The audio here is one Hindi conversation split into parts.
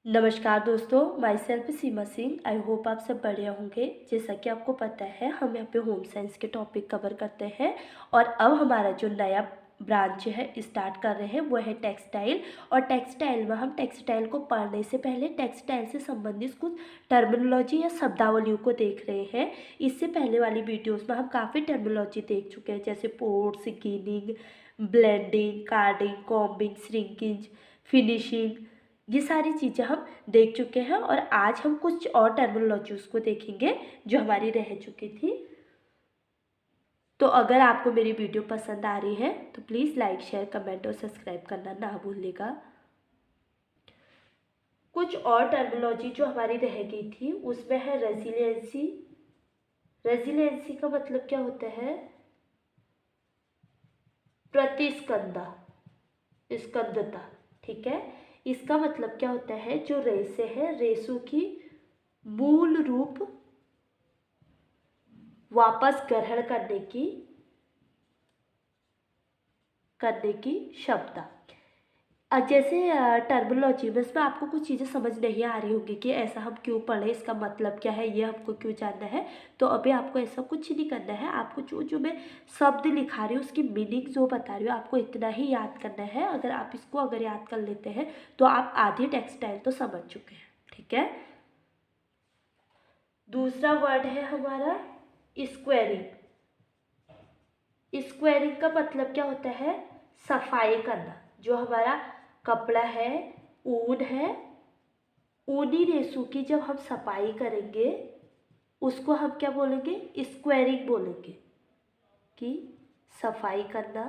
नमस्कार दोस्तों, my self Seema Singh. I hope आप सब बढ़िया होंगे। जैसा कि आपको पता है, हम यहाँ पे होम साइंस के टॉपिक कवर करते हैं और अब हमारा जो नया ब्रांच है स्टार्ट कर रहे हैं वो है टेक्सटाइल। और टेक्सटाइल में हम टेक्सटाइल को पढ़ने से पहले टेक्सटाइल से संबंधित कुछ टर्मिनोलॉजी या शब्दावलियों को देख रहे हैं। इससे पहले वाली वीडियोज़ में हम काफ़ी टर्मिनोलॉजी देख चुके हैं, जैसे ports, ginning, blending, carding, combing, shrinking, finishing. ये सारी चीज़ें हम देख चुके हैं और आज हम कुछ और टर्मिनोलॉजीज़ को देखेंगे जो हमारी रह चुकी थी। तो अगर आपको मेरी वीडियो पसंद आ रही है तो प्लीज़ लाइक, शेयर, कमेंट और सब्सक्राइब करना ना भूलिएगा। कुछ और टर्मिनोलॉजी जो हमारी रह गई थी उसमें है रेजिलियंसी। रेजिलियंसी का मतलब क्या होता है? प्रतिस्कंदा, स्कंदता। ठीक है, इसका मतलब क्या होता है? जो रेसे है, रेसों की मूल रूप वापस ग्रहण करने की क्षमता। जैसे टर्मिनोलॉजी में इसमें आपको कुछ चीज़ें समझ नहीं आ रही होंगी कि ऐसा हम क्यों पढ़े, इसका मतलब क्या है, ये हमको क्यों जानना है। तो अभी आपको ऐसा कुछ नहीं करना है। आपको जो जो मैं शब्द लिखा रही हूँ उसकी मीनिंग जो बता रही हूँ आपको इतना ही याद करना है। अगर याद कर लेते हैं तो आप आधी टेक्सटाइल तो समझ चुके हैं। ठीक है, दूसरा वर्ड है हमारा स्क्वेयरिंग। स्क्वेयरिंग का मतलब क्या होता है? सफाई करना। जो हमारा कपड़ा है, ऊन है, ऊनी रेशों की जब हम सफाई करेंगे उसको हम क्या बोलेंगे? स्क्वेयरिंग बोलेंगे। कि सफाई करना।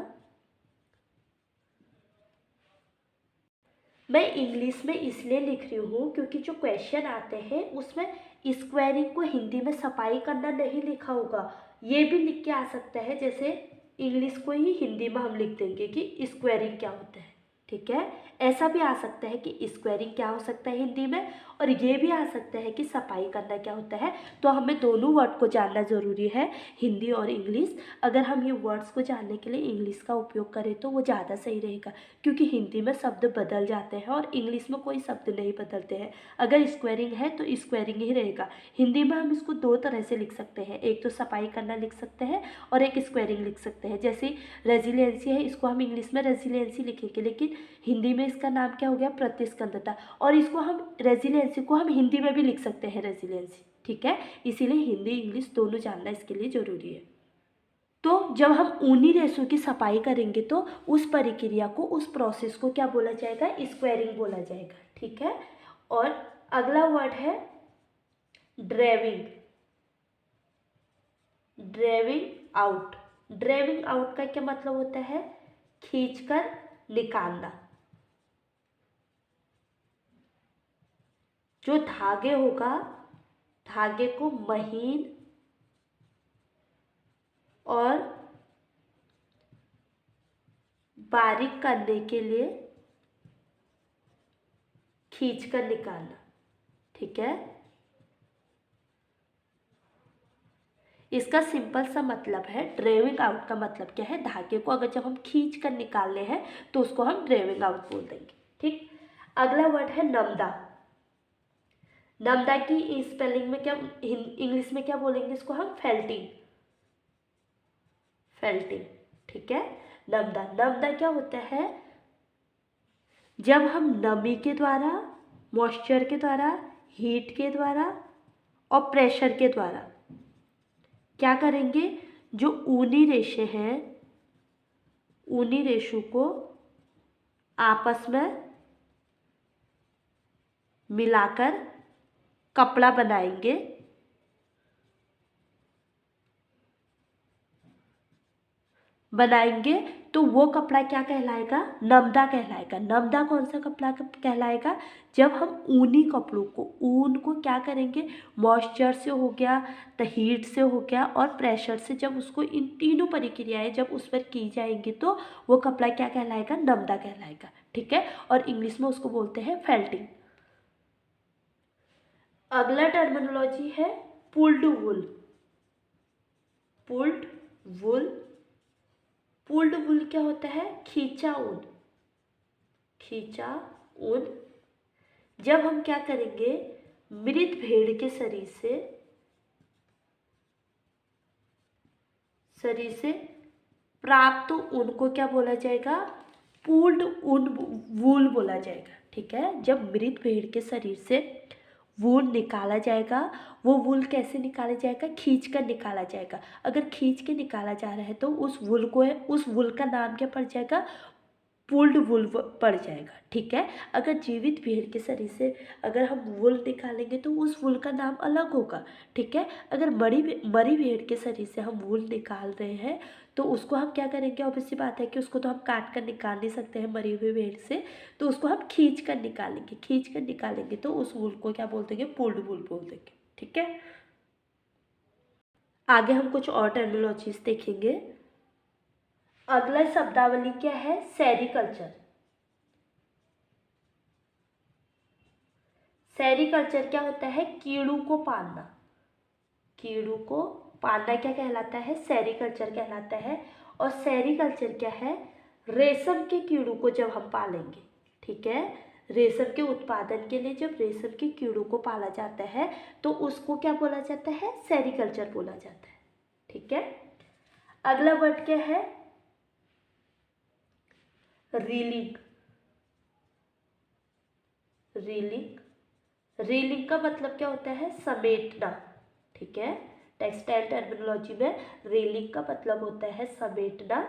मैं इंग्लिश में इसलिए लिख रही हूँ क्योंकि जो क्वेश्चन आते हैं उसमें स्क्वेयरिंग को हिंदी में सफाई करना नहीं लिखा होगा। ये भी लिख के आ सकता है, जैसे इंग्लिश को ही हिंदी में हम लिख देंगे कि स्क्वेयरिंग क्या होता है। ठीक है, ऐसा भी आ सकता है कि स्क्वेयरिंग क्या हो सकता है हिंदी में, और ये भी आ सकता है कि सफाई करना क्या होता है। तो हमें दोनों वर्ड को जानना ज़रूरी है, हिंदी और इंग्लिश। अगर हम ये वर्ड्स को जानने के लिए इंग्लिश का उपयोग करें तो वो ज़्यादा सही रहेगा, क्योंकि हिंदी में शब्द बदल जाते हैं और इंग्लिश में कोई शब्द नहीं बदलते हैं। अगर स्क्वेयरिंग है तो स्क्वेयरिंग ही रहेगा। हिंदी में हम इसको दो तरह से लिख सकते हैं, एक तो सफाई करना लिख सकते हैं और एक स्क्वेयरिंग लिख सकते हैं। जैसे रेजिलियंसी है, इसको हम इंग्लिश में रेजिलियंसी लिखेंगे, लेकिन हिंदी में इसका नाम क्या हो गया? प्रतिस्कंदता। और इसको हम रेजिलियंसी को हम हिंदी में भी लिख सकते हैं रेजिलियंसी। ठीक है, इसीलिए हिंदी इंग्लिश दोनों जानना इसके लिए ज़रूरी है। तो जब हम ऊनी रेशों की सफाई करेंगे तो उस प्रक्रिया को, उस प्रोसेस को क्या बोला जाएगा? स्क्वेयरिंग बोला जाएगा। ठीक है, और अगला वर्ड है drawing. Drawing out. Drawing out का क्या मतलब होता है? खींचकर निकालना। जो धागे होगा, धागे को महीन और बारीक करने के लिए खींचकर निकालना। ठीक है, इसका सिंपल सा मतलब है, ड्रेविंग आउट का मतलब क्या है? धागे को अगर जब हम खींच कर निकाल रहे हैं तो उसको हम ड्रेविंग आउट बोल देंगे। ठीक, अगला वर्ड है नमदा। नमदा की स्पेलिंग में क्या, इंग्लिश में क्या बोलेंगे इसको हम? फेल्टिंग। फेल्टिंग। ठीक है, नमदा। नमदा क्या होता है? जब हम नमी के द्वारा, मॉइस्चर के द्वारा, हीट के द्वारा और प्रेशर के द्वारा क्या करेंगे? जो ऊनी रेशे हैं, ऊनी रेशों को आपस में मिलाकर कपड़ा बनाएंगे। बनाएंगे तो वो कपड़ा क्या कहलाएगा? नमदा कहलाएगा। नमदा कौन सा कपड़ा कहलाएगा? जब हम ऊनी कपड़ों को, ऊन को क्या करेंगे? मॉइस्चर से हो गया, तो हीट से हो गया और प्रेशर से, जब उसको, इन तीनों प्रक्रियाएं जब उस पर की जाएंगी तो वो कपड़ा क्या कहलाएगा? नमदा कहलाएगा। ठीक है, और इंग्लिश में उसको बोलते हैं फेल्टिंग। अगला टर्मिनोलॉजी है पुल्ड वुल। पुल्ड वुल। पुल्ड वुल क्या होता है? खींचा ऊन। खींचा ऊन। जब हम क्या करेंगे, मृत भेड़ के शरीर से प्राप्त ऊन को क्या बोला जाएगा, पूल्ड ऊन वूल बोला जाएगा। ठीक है, जब मृत भेड़ के शरीर से वूल निकाला जाएगा, वो वूल कैसे निकाला जाएगा, खींच कर निकाला जाएगा। अगर खींच के निकाला जा रहा है तो उस वूल का नाम क्या पड़ जाएगा, पुल्ड वुल पड़ जाएगा। ठीक है, अगर जीवित भेड़ के शरीर से अगर हम वुल निकालेंगे तो उस वुल का नाम अलग होगा। ठीक है, अगर मरी भेड़ के शरीर से हम वुल निकाल रहे हैं तो उसको हम क्या करेंगे, ऑब्वियस सी बात है कि उसको तो हम काट कर निकाल नहीं सकते हैं मरी हुई भेड़ से, तो उसको हम खींच कर निकालेंगे तो उस वुल को क्या बोल देंगे, पुल्ड वुल बोल देंगे। ठीक है, आगे हम कुछ और टर्मिनोलॉजीज देखेंगे। अगला शब्दावली क्या है, सेरीकल्चर। सेरीकल्चर क्या होता है, कीड़ों को पालना। कीड़ों को पालना क्या कहलाता है, सेरीकल्चर कहलाता है। और सेरीकल्चर क्या है, रेशम के कीड़ों को जब हम पालेंगे, ठीक है, रेशम के उत्पादन के लिए जब रेशम के कीड़ों को पाला जाता है तो उसको क्या बोला जाता है, सेरीकल्चर बोला जाता है। ठीक है, अगला वर्ड क्या है, रीलिंग। रीलिंग का मतलब क्या होता है, समेटना। ठीक है, टेक्सटाइल टर्मिनोलॉजी में रीलिंग का मतलब होता है समेटना।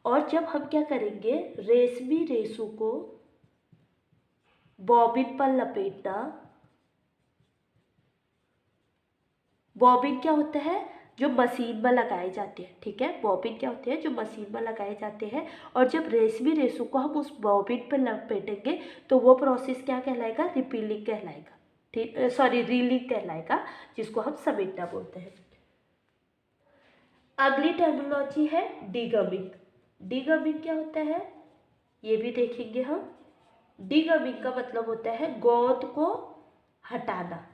और जब हम क्या करेंगे, रेशमी रेशों को बॉबिन पर लपेटना। बॉबिन क्या होता है, जो मशीन में लगाए जाते हैं। ठीक है, बॉबिन क्या होते हैं, जो मशीन में लगाए जाते हैं। और जब रेशमी रेशों को हम उस बॉबिन पर लपेटेंगे तो वो प्रोसेस क्या कहलाएगा, रिपीलिंग कहलाएगा। ठीक, सॉरी, रीलिंग कहलाएगा, जिसको हम समेटना बोलते हैं। अगली टर्मिनोलॉजी है डिगमिंग। डिगमिंग क्या होता है, ये भी देखेंगे हम। डिगमिंग का मतलब होता है गोंद को हटाना।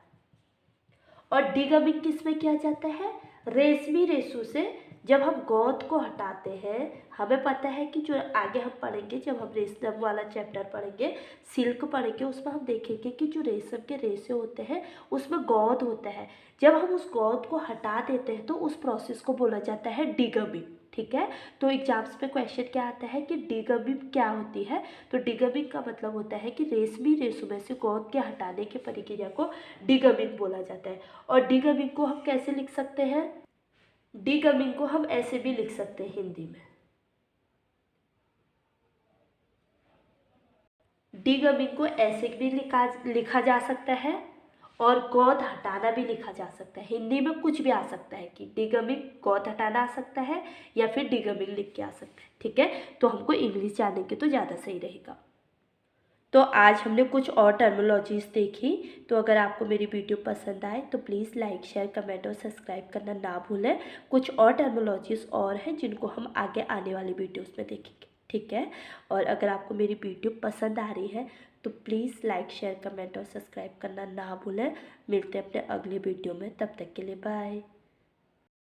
और डिगमिंग किस में किया जाता है, रेशमी रेशों से जब हम गोंद को हटाते हैं। हमें पता है कि जो आगे हम पढ़ेंगे, जब हम रेशम वाला चैप्टर पढ़ेंगे, सिल्क पढ़ेंगे, उसमें हम देखेंगे कि जो रेशम के रेशे होते हैं उसमें गोंद होता है। जब हम उस गोंद को हटा देते हैं तो उस प्रोसेस को बोला जाता है डिगमिंग। ठीक है, तो एग्जाम्स पे क्वेश्चन क्या आता है कि डिगमिंग क्या होती है, तो डिगमिंग का मतलब होता है कि रेशमी रेशों में से गोंद के हटाने की प्रक्रिया को डिगमिंग बोला जाता है। और डिगमिंग को हम कैसे लिख सकते हैं, डिगमिंग को हम ऐसे भी लिख सकते हैं हिंदी में। डिगमिंग को ऐसे भी लिखा जा सकता है और गोंद हटाना भी लिखा जा सकता है। हिंदी में कुछ भी आ सकता है कि डिगमिंग गोंद हटाना आ सकता है या फिर डिगमिंग लिख के आ सकता है। ठीक है, तो हमको इंग्लिश जानेंगे तो ज़्यादा सही रहेगा। तो आज हमने कुछ और टर्मिनोलॉजीज़ देखी। तो अगर आपको मेरी वीडियो पसंद आए तो प्लीज़ लाइक, शेयर, कमेंट और सब्सक्राइब करना ना भूलें। कुछ और टर्मिनोलॉजीज़ और हैं जिनको हम आगे आने वाली वीडियोस में देखेंगे। ठीक है, और अगर आपको मेरी वीडियो पसंद आ रही है तो प्लीज़ लाइक, शेयर, कमेंट और सब्सक्राइब करना ना भूलें। मिलते हैं अपने अगले वीडियो में, तब तक के लिए बाय।